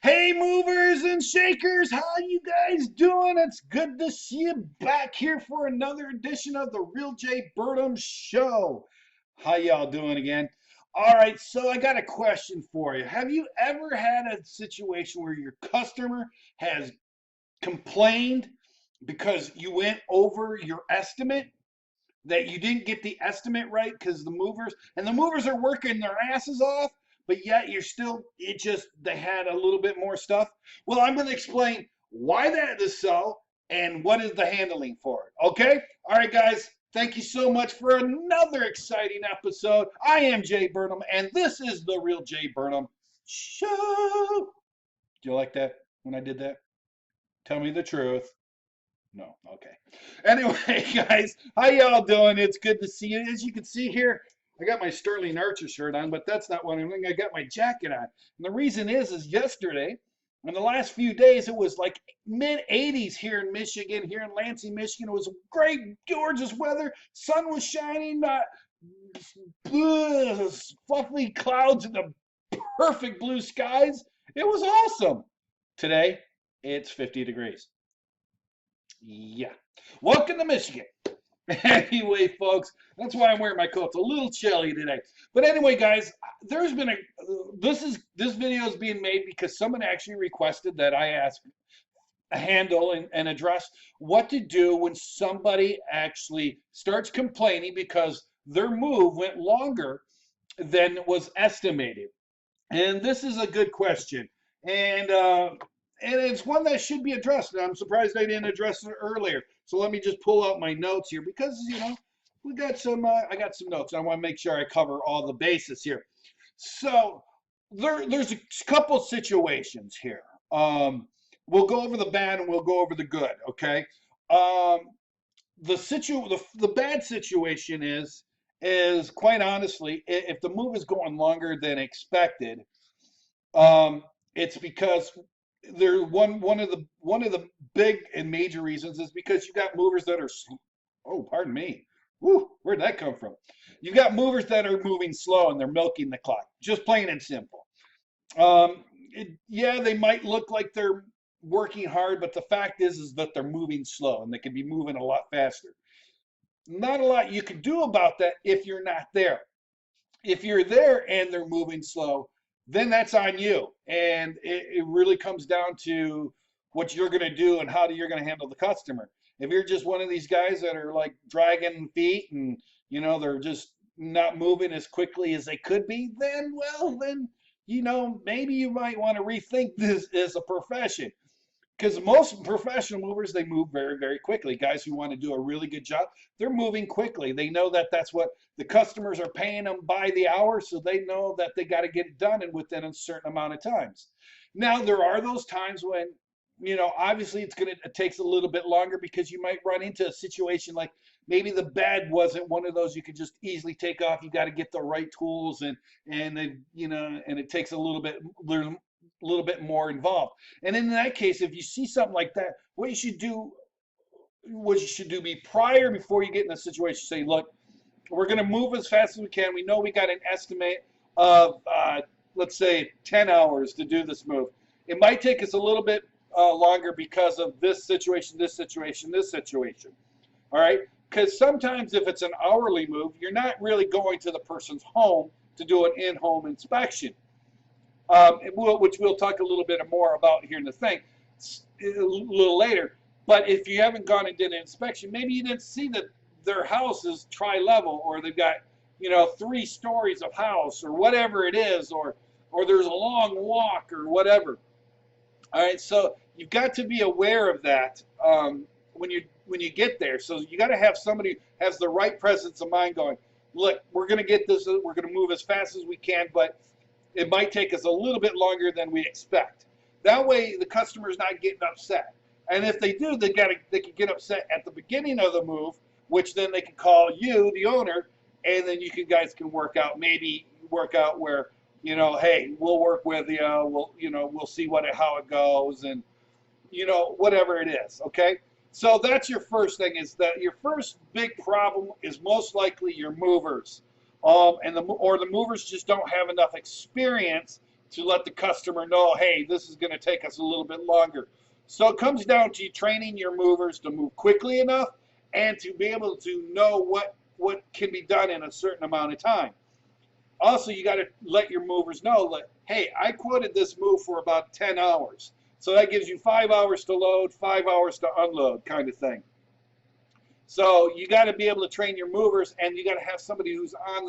Hey movers and shakers, how you guys doing? It's good to see you back here for another edition of the Real J Burnham Show. How y'all doing again? All right, so I got a question for you. Have you ever had a situation where your customer has complained because you went over your estimate? That you didn't get the estimate right because the movers are working their asses off, but yet you're still, it just, they had a little bit more stuff. Well, I'm going to explain why that is so and what is the handling for it. Okay? All right, guys. Thank you so much for another exciting episode. I am Jay Burnham, and this is the Real Jay Burnham Show. Do you like that when I did that? Tell me the truth. No, okay. Anyway, guys, how y'all doing? It's good to see you. As you can see here, I got my Sterling Archer shirt on, but that's not what I'm doing. I got my jacket on. And the reason is yesterday, in the last few days, it was like mid 80s here in Michigan, here in Lansing, Michigan. It was great, gorgeous weather. Sun was shining, fluffy clouds and the perfect blue skies. It was awesome. Today, it's 50 degrees. Yeah. Welcome to Michigan. Anyway, folks, that's why I'm wearing my coat. It's a little chilly today. But anyway, guys, there's been a this video is being made because someone actually requested that I ask handle and address what to do when somebody actually starts complaining because their move went longer than was estimated. And this is a good question. And and it's one that should be addressed. And I'm surprised I didn't address it earlier. So let me just pull out my notes here because we got some. I got some notes. I want to make sure I cover all the bases here. So there's a couple situations here. We'll go over the bad and we'll go over the good. Okay. Um, the bad situation is quite honestly, if the move is going longer than expected, it's because there one of the big and major reasons is because you got movers that are oh, pardon me. Whew, where'd that come from? You've got movers that are moving slow and they're milking the clock, just plain and simple. Yeah, they might look like they're working hard, but the fact is that they're moving slow and they could be moving a lot faster. Not a lot you can do about that if you're not there. If you're there and they're moving slow, then that's on you. And it really comes down to what you're going to do and how you're going to handle the customer. If you're just one of these guys that are like dragging feet and, they're just not moving as quickly as they could be, then, well, then, maybe you might want to rethink this as a profession because most professional movers they move very very quickly. Guys who want to do a really good job, they're moving quickly. They know that that's what the customers are paying them by the hour, so they know that they got to get it done and within a certain amount of times. Now there are those times when obviously it takes a little bit longer because you might run into a situation like maybe the bed wasn't one of those you could just easily take off. You got to get the right tools and they, and it takes a little bit more involved. And in that case, if you see something like that, what you should do be prior before you get in a situation, say, look, we're going to move as fast as we can. We know we got an estimate of, let's say, 10 hours to do this move. It might take us a little bit longer because of this situation, this situation, this situation. All right? Because sometimes if it's an hourly move, you're not really going to the person's home to do an in-home inspection. Which we'll talk a little bit more about here in the thing a little later. But if you haven't gone and did an inspection, maybe you didn't see that their house is tri-level, or they've got 3 stories of house, or whatever it is, or there's a long walk, or whatever. All right, so you've got to be aware of that when you get there. So you got to have somebody who has the right presence of mind, going, look, we're going to get this. We're going to move as fast as we can, but it might take us a little bit longer than we expect. That way, the customer's not getting upset. And if they do, they can get upset at the beginning of the move, which then they can call you, the owner, and then guys can work out where, hey, we'll work with you. We'll see how it goes, and whatever it is. Okay. So that's your first thing, is that your first big problem is most likely your movers. And the movers just don't have enough experience to let the customer know, hey, this is going to take us a little bit longer. So it comes down to training your movers to move quickly enough and to be able to know what can be done in a certain amount of time. Also, you got to let your movers know that, hey, I quoted this move for about 10 hours. So that gives you 5 hours to load, 5 hours to unload, kind of thing. So you got to be able to train your movers, and you got to have somebody who's on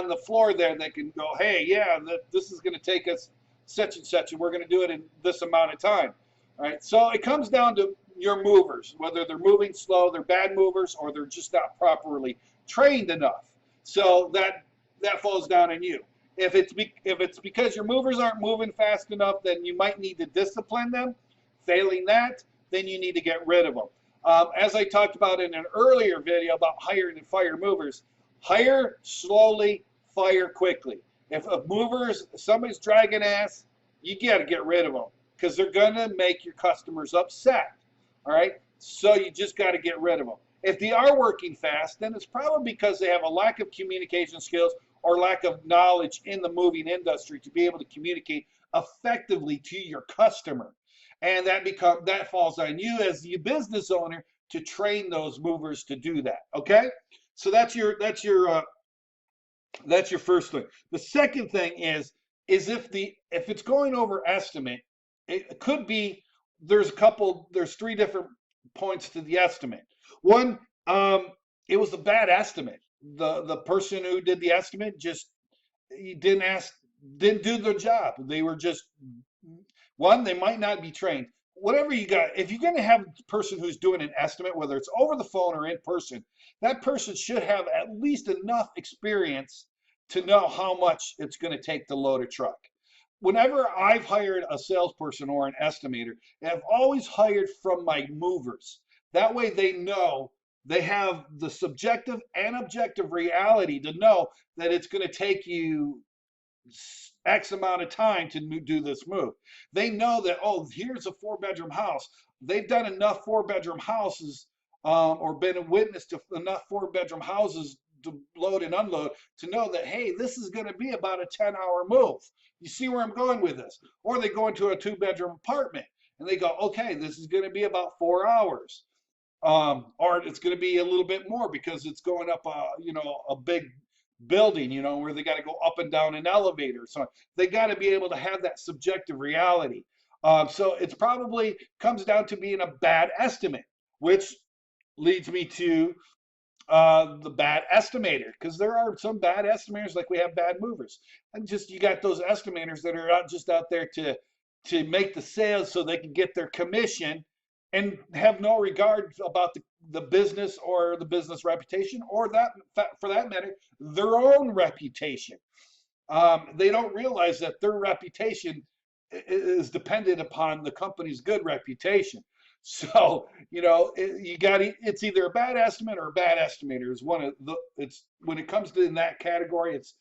the floor there that can go, hey, yeah, this is going to take us such and such, and we're going to do it in this amount of time. All right. So it comes down to your movers, whether they're moving slow, they're bad movers, or they're just not properly trained enough. So that falls down on you. If it's because your movers aren't moving fast enough, then you might need to discipline them. Failing that, then you need to get rid of them. As I talked about in an earlier video about hire and fire movers, hire slowly, fire quickly. If somebody's dragging ass, you got to get rid of them because they're going to make your customers upset. All right? So you just got to get rid of them. If they are working fast, then it's probably because they have a lack of communication skills or lack of knowledge in the moving industry to be able to communicate effectively to your customer. And that falls on you as the business owner to train those movers to do that. Okay? So that's your first thing. The second thing is if it's going over estimate, it could be there's three different points to the estimate. One, it was a bad estimate. The person who did the estimate didn't do their job. They were just they might not be trained. Whatever you got, if you're going to have a person who's doing an estimate, whether it's over the phone or in person, that person should have at least enough experience to know how much it's going to take to load a truck. Whenever I've hired a salesperson or an estimator, I've always hired from my movers. That way they know they have the subjective and objective reality to know that it's going to take you X amount of time to do this move. They know that, oh, here's a 4-bedroom house. They've done enough 4-bedroom houses or been a witness to enough 4-bedroom houses to load and unload to know that, hey, this is going to be about a 10-hour move. You see where I'm going with this? Or they go into a 2-bedroom apartment and they go, okay, this is going to be about 4 hours. Or it's going to be a little bit more because it's going up a big building, where they got to go up and down an elevator. So they got to be able to have that subjective reality. So it's probably comes down to being a bad estimate, which leads me to the bad estimator, because there are some bad estimators, like we have bad movers, and just you got those estimators that are just out there to make the sales so they can get their commission and have no regard about the business or the business reputation, or that, for that matter, their own reputation. They don't realize that their reputation is dependent upon the company's good reputation. So, it's either a bad estimate or a bad estimator is when it comes to in that category, it's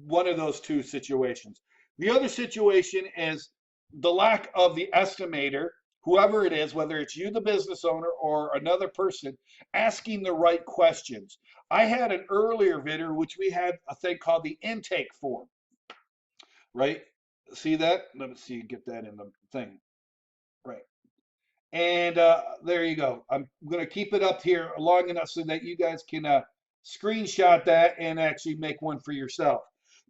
one of those two situations. The other situation is the lack of the estimator, whoever it is, whether it's you, the business owner, or another person, asking the right questions. I had an earlier video, which we had a thing called the intake form, right? See that? Let me see, get that in the thing, right? And there you go. I'm going to keep it up here long enough so that you guys can screenshot that and actually make one for yourself.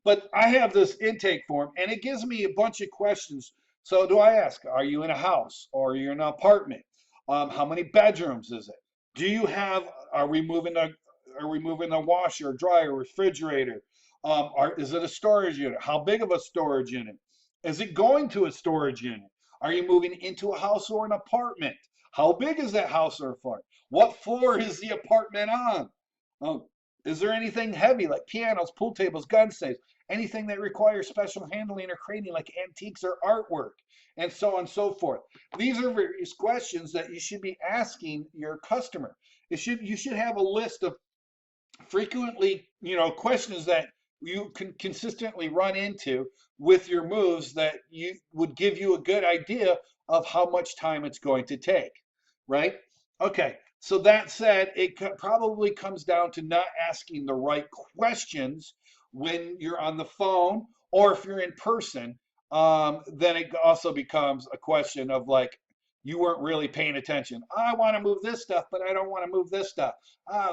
But I have this intake form, and it gives me a bunch of questions. So do I ask, are you in a house or are you in an apartment? How many bedrooms is it? Do you have, are we moving a washer, dryer, refrigerator? Is it a storage unit? How big of a storage unit? Is it going to a storage unit? Are you moving into a house or an apartment? How big is that house or apartment? What floor is the apartment on? Is there anything heavy like pianos, pool tables, gun safes, anything that requires special handling or craning like antiques or artwork, and so on and so forth? These are various questions that you should be asking your customer. You should have a list of frequently, questions that you can consistently run into with your moves that you would give you a good idea of how much time it's going to take, right? Okay, so that said, it probably comes down to not asking the right questions when you're on the phone or if you're in person then it also becomes a question of like, you weren't really paying attention. I want to move this stuff, but I don't want to move this stuff.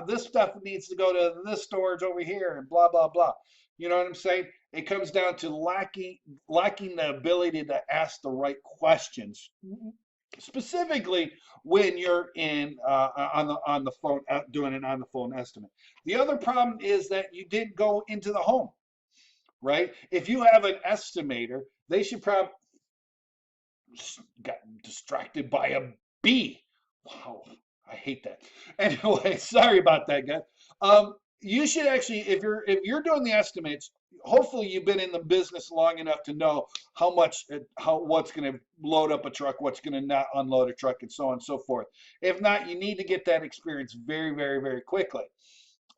This stuff needs to go to this storage over here, and blah blah blah. You know what I'm saying? It comes down to lacking the ability to ask the right questions, specifically when you're in on the phone doing an on the phone estimate. The other problem is that you didn't go into the home, right? If you have an estimator, they should probably got distracted by a bee. Wow, I hate that. Anyway, sorry about that, guys. You should actually, if you're doing the estimates, hopefully you've been in the business long enough to know what's going to load up a truck, what's going to not unload a truck, and so on and so forth. If not, you need to get that experience very, very, very quickly.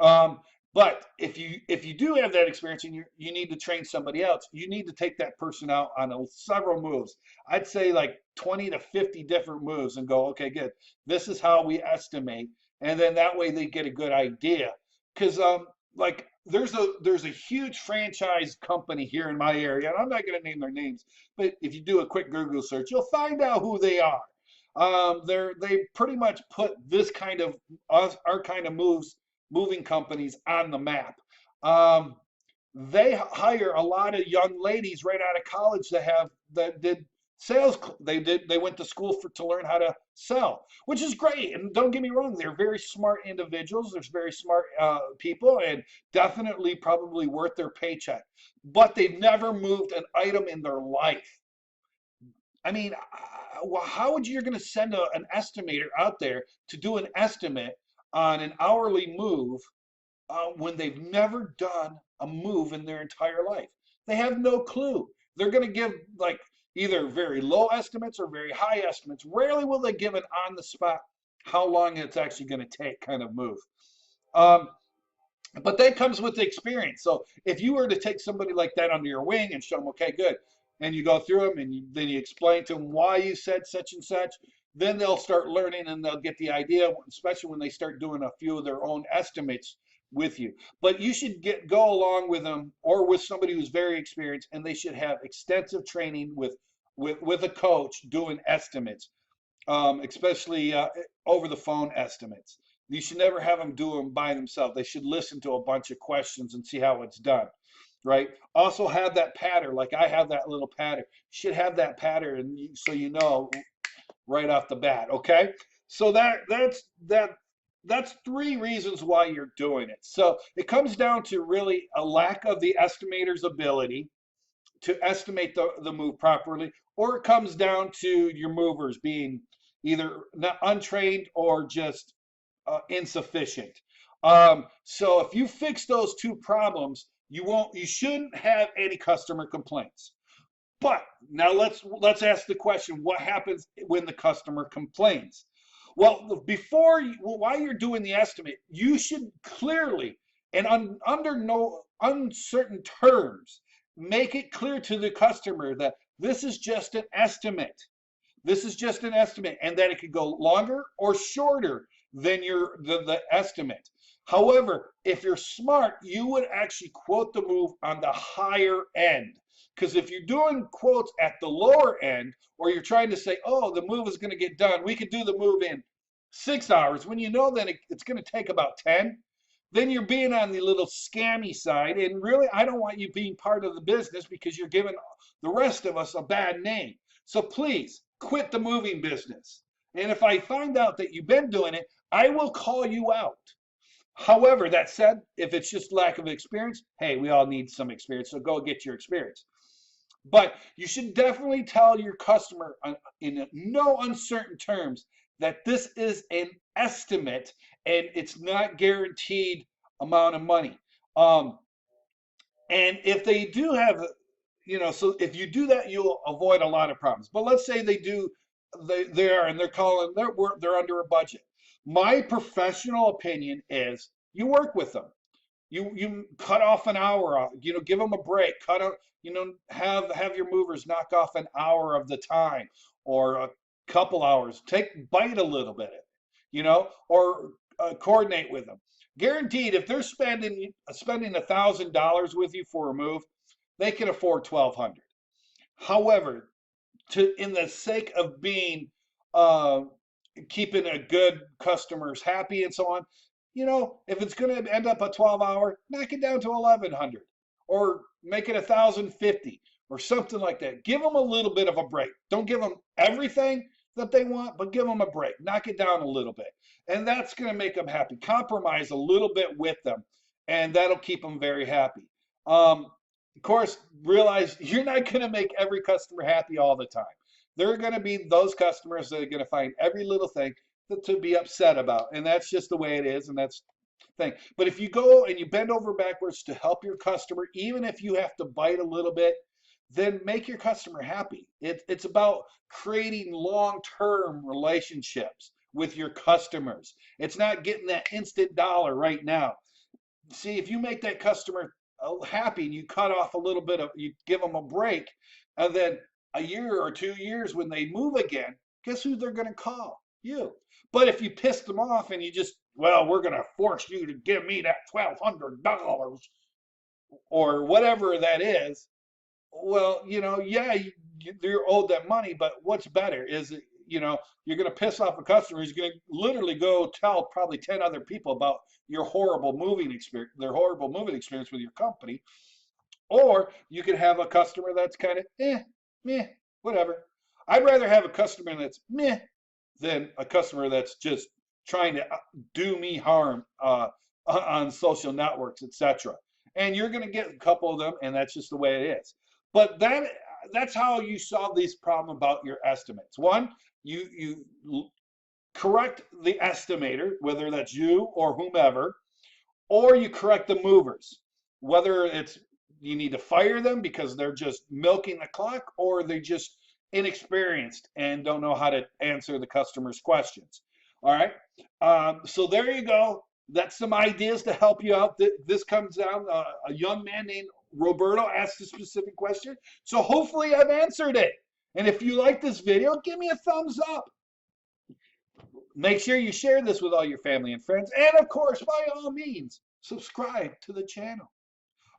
Um, but if you do have that experience and you need to train somebody else, you need to take that person out on several moves. I'd say like 20 to 50 different moves and go, okay, good. This is how we estimate, and then that way they get a good idea. Because like there's a huge franchise company here in my area, and I'm not going to name their names, but if you do a quick Google search, you'll find out who they are. They pretty much put this kind of our kind of moving companies on the map. Um, they hire a lot of young ladies right out of college that did sales. They went to school to learn how to sell, which is great. And don't get me wrong, they're very smart individuals. There's very smart people, and definitely probably worth their paycheck. But they've never moved an item in their life. I mean, well, how would you're going to send an estimator out there to do an estimate on an hourly move when they've never done a move in their entire life? They have no clue. They're going to give like either very low estimates or very high estimates. Rarely will they give an on the spot how long it's actually going to take kind of move. Um, but that comes with the experience. So if you were to take somebody like that under your wing and show them, okay, good, and you go through them and then you explain to them why you said such and such, then they'll start learning and they'll get the idea, especially when they start doing a few of their own estimates with you. But you should go along with them or with somebody who's very experienced, and they should have extensive training with a coach doing estimates, especially over the phone estimates. You should never have them do them by themselves. They should listen to a bunch of questions and see how it's done, right? Also have that pattern, like I have that little pattern. You should have that pattern so you know right off the bat, okay? So that's three reasons why you're doing it. So it comes down to really a lack of the estimator's ability to estimate the move properly, or it comes down to your movers being either not untrained or just insufficient. So if you fix those two problems, you shouldn't have any customer complaints. But now let's ask the question: what happens when the customer complains? Well, while you're doing the estimate, you should clearly and under no uncertain terms make it clear to the customer that this is just an estimate. This is just an estimate, and that it could go longer or shorter than the estimate. However, if you're smart, you would actually quote the move on the higher end. Because if you're doing quotes at the lower end, or you're trying to say, oh, the move is going to get done, we could do the move in 6 hours, when you know that it's going to take about 10, then you're being on the little scammy side. And really, I don't want you being part of the business because you're giving the rest of us a bad name. So please quit the moving business. And if I find out that you've been doing it, I will call you out. However, that said, if it's just lack of experience, hey, we all need some experience, so go get your experience. But you should definitely tell your customer in no uncertain terms that this is an estimate and it's not guaranteed amount of money. And if they do have, so if you do that, you'll avoid a lot of problems. But let's say they are, and they're under a budget. My professional opinion is you work with them. You cut off an hour off, give them a break, have your movers knock off an hour of the time or a couple hours, bite a little bit, or coordinate with them. Guaranteed, if they're spending $1,000 with you for a move, they can afford 1,200. However, in the sake of being uh, keeping a good customers happy and so on, if it's going to end up a 12-hour, knock it down to 1100 or make it 1050 or something like that. Give them a little bit of a break. Don't give them everything that they want, but give them a break. Knock it down a little bit. And that's going to make them happy. Compromise a little bit with them, and that'll keep them very happy. Of course, realize you're not going to make every customer happy all the time. There are going to be those customers that are going to find every little thing to be upset about, and that's just the way it is, and that's the thing. But if you go and you bend over backwards to help your customer, even if you have to bite a little bit, then make your customer happy. It's about creating long-term relationships with your customers. It's not getting that instant dollar right now. See, if you make that customer happy and you cut off a little bit of, you give them a break, and then a year or 2 years when they move again, guess who they're going to call? You. But if you piss them off and you just, well, we're going to force you to give me that $1,200 or whatever that is, well, yeah, you're owed that money, but what's better is, you're going to piss off a customer who's going to literally go tell probably 10 other people about your horrible moving experience, their horrible moving experience with your company. Or you can have a customer that's kind of meh, whatever. I'd rather have a customer that's meh than a customer that's just trying to do me harm on social networks, etc. And you're going to get a couple of them, and that's just the way it is. But that's how you solve this problem about your estimates. One, you correct the estimator, whether that's you or whomever, or you correct the movers, whether it's you need to fire them because they're just milking the clock, or they're just inexperienced and don't know how to answer the customer's questions. All right. So there you go. That's some ideas to help you out. This comes down, a young man named Roberto asked a specific question. So hopefully I've answered it. And if you like this video, give me a thumbs up. Make sure you share this with all your family and friends. And of course, by all means, subscribe to the channel.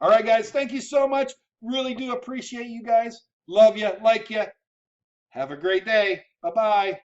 All right, guys, thank you so much. Really do appreciate you guys. Love you, like you. Have a great day. Bye-bye.